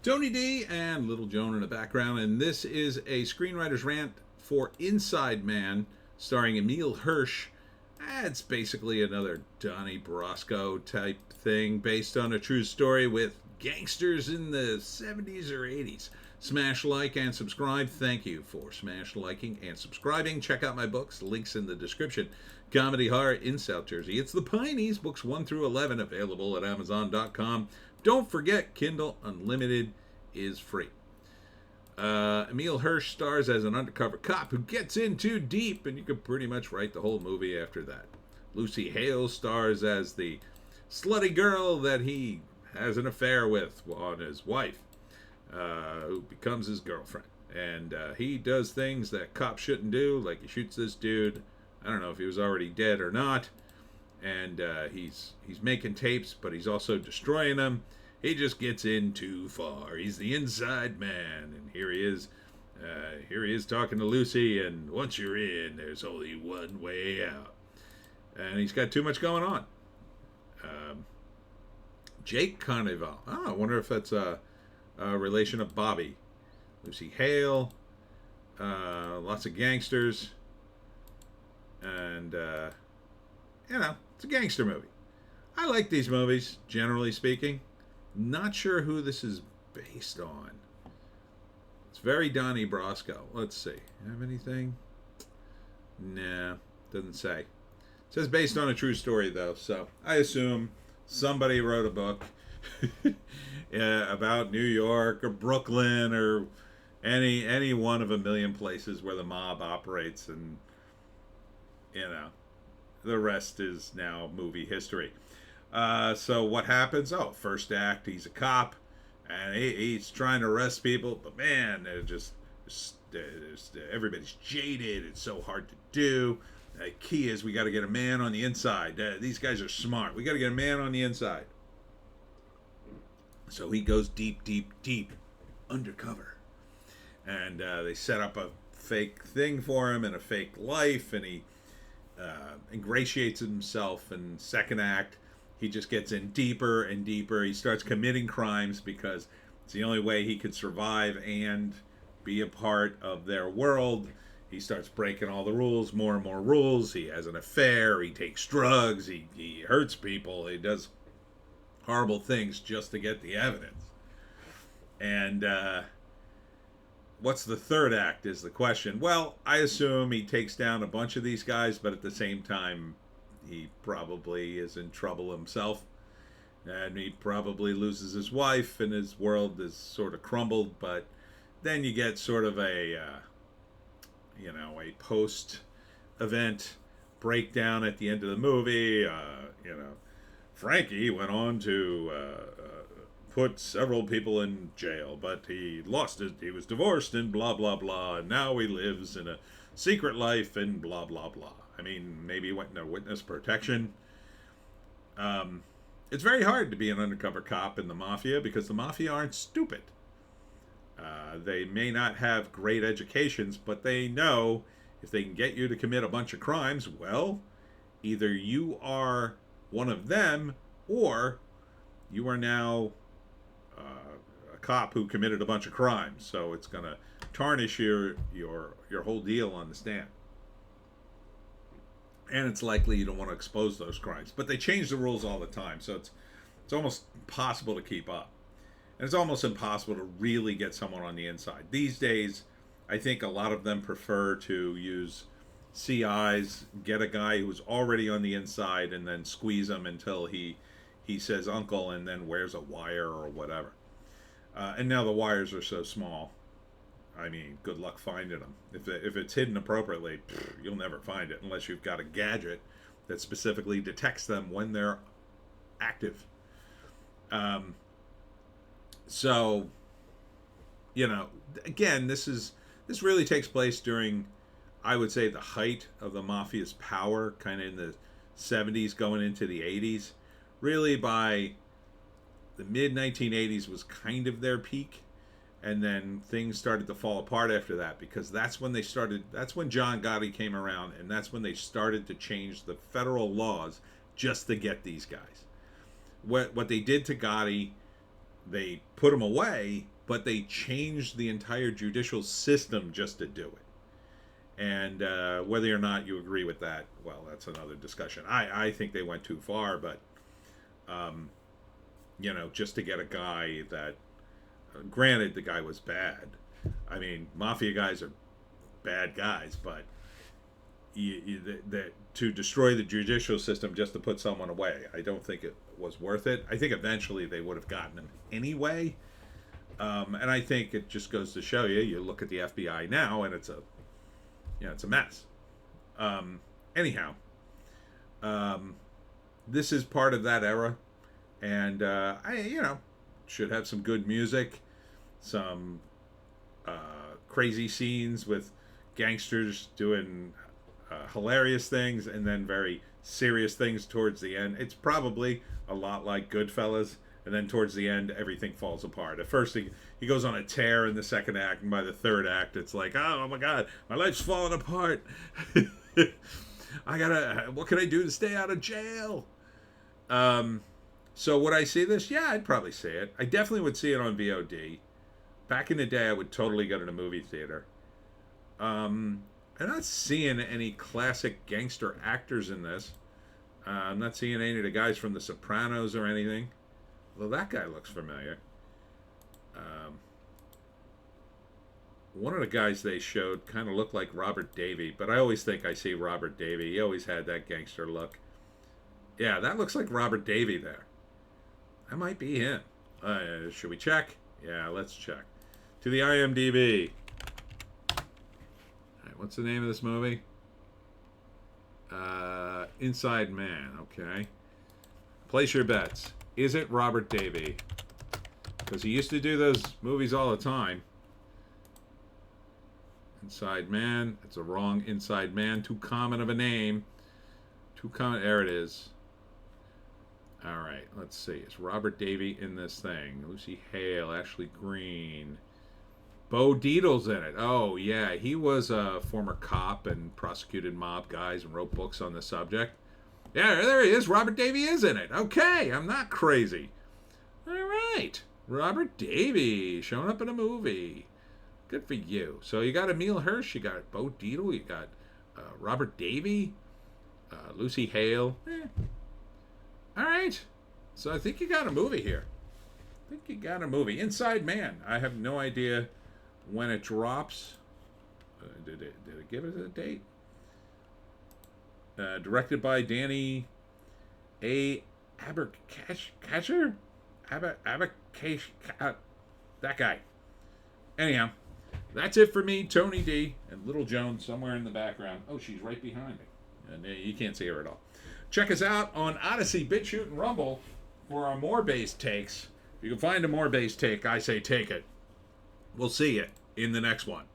Tony D and Little Joan in the background, and this is a screenwriter's rant for Inside Man, starring Emile Hirsch. It's basically another Donnie Brasco type thing based on a true story with gangsters in the 70s or 80s. Smash like and subscribe. Thank you for smash liking and subscribing. Check out my books, links in the description. Comedy Horror in South Jersey. It's the Pineys, books 1 through 11, available at Amazon.com. Don't forget, Kindle Unlimited is free. Emile Hirsch stars as an undercover cop who gets in too deep, and you can pretty much write the whole movie after that. Lucy Hale stars as the slutty girl that he has an affair with on his wife, who becomes his girlfriend. And he does things that cops shouldn't do, like he shoots this dude. I don't know if he was already dead or not. And he's making tapes, but he's also destroying them. He just gets in too far. He's the inside man, and here he is. Here he is talking to Lucy, and once you're in, there's only one way out. And he's got too much going on. Jake Carnival. Oh, I wonder if that's a relation of Bobby. Lucy Hale. Lots of gangsters. And, it's a gangster movie. I like these movies, generally speaking. Not sure who this is based on. It's very Donnie Brasco. Let's see. Have anything? Nah, doesn't say. It says based on a true story, though, so I assume somebody wrote a book about New York or Brooklyn or any one of a million places where the mob operates, and the rest is now movie history. So what happens? Oh, first act, he's a cop, and he's trying to arrest people, but man, everybody's jaded. It's so hard to do. The key is we got to get a man on the inside. These guys are smart. We got to get a man on the inside. So he goes deep, deep, deep undercover, and they set up a fake thing for him and a fake life, and he ingratiates himself. In second act, he just gets in deeper and deeper. He starts committing crimes because it's the only way he could survive and be a part of their world. He starts breaking all the rules, more and more rules. He has an affair. He takes drugs. He hurts people. He does horrible things just to get the evidence. And what's the third act is the question. Well, I assume he takes down a bunch of these guys, but at the same time, he probably is in trouble himself, and he probably loses his wife, and his world is sort of crumbled. But then you get sort of a post-event breakdown at the end of the movie. Frankie went on to put several people in jail, but he lost it. He was divorced and blah, blah, blah, and now he lives in a secret life and blah, blah, blah. I mean, maybe he went into witness protection. It's very hard to be an undercover cop in the Mafia because the Mafia aren't stupid. They may not have great educations, but they know if they can get you to commit a bunch of crimes, well, either you are one of them or you are now a cop who committed a bunch of crimes. So it's going to tarnish your whole deal on the stand. And it's likely you don't want to expose those crimes. But they change the rules all the time, so it's almost impossible to keep up. And it's almost impossible to really get someone on the inside. These days, I think a lot of them prefer to use CIs, get a guy who's already on the inside, and then squeeze him until he says uncle, and then wears a wire or whatever. And now the wires are so small. I mean, good luck finding them. If it's hidden appropriately, you'll never find it unless you've got a gadget that specifically detects them when they're active. So, again, this really takes place during, I would say, the height of the Mafia's power, kind of in the 70s going into the 80s. Really, by the mid-1980s was kind of their peak. And then things started to fall apart after that, because that's when John Gotti came around, and that's when they started to change the federal laws just to get these guys. What they did to Gotti, they put him away, but they changed the entire judicial system just to do it. And whether or not you agree with that, well, that's another discussion. I think they went too far, but, just to get a guy that, granted, the guy was bad. I mean, Mafia guys are bad guys, but to destroy the judicial system just to put someone away, I don't think it was worth it. I think eventually they would have gotten him anyway. And I think it just goes to show you look at the FBI now, and it's a mess. Anyhow, this is part of that era, and should have some good music, some crazy scenes with gangsters doing hilarious things, and then very serious things towards the end. It's probably a lot like Goodfellas, and then towards the end, everything falls apart. At first, he goes on a tear in the second act, and by the third act, it's like, oh my God, my life's falling apart. What can I do to stay out of jail? So would I see this? Yeah, I'd probably see it. I definitely would see it on VOD. Back in the day, I would totally go to the movie theater. I'm not seeing any classic gangster actors in this. I'm not seeing any of the guys from The Sopranos or anything. Well, that guy looks familiar. One of the guys they showed kind of looked like Robert Davi, but I always think I see Robert Davi. He always had that gangster look. Yeah, that looks like Robert Davi there. That might be him. Should we check? Yeah, let's check. To the IMDb. All right, what's the name of this movie? Inside Man, okay. Place your bets. Is it Robert Davi? Because he used to do those movies all the time. Inside Man. It's a wrong Inside Man. Too common of a name. Too common. There it is. All right. Let's see. Is Robert Davi in this thing? Lucy Hale. Ashley Greene. Bo Dietl's in it. Oh, yeah. He was a former cop and prosecuted mob guys and wrote books on the subject. Yeah, there he is. Robert Davi is in it. Okay. I'm not crazy. All right. Robert Davi showing up in a movie. Good for you. So you got Emile Hirsch, you got Bo Dietl, you got Robert Davi, Lucy Hale. All right. So I think you got a movie here. Inside Man. I have no idea when it drops. Did it give it a date? Directed by Danny A. Abercasher? That guy. Anyhow, that's it for me, Tony D, and Little Joan somewhere in the background. Oh, she's right behind me. And you can't see her at all. Check us out on Odysee, Bitchute, and Rumble for our more based takes. If you can find a more based take, I say take it. We'll see you in the next one.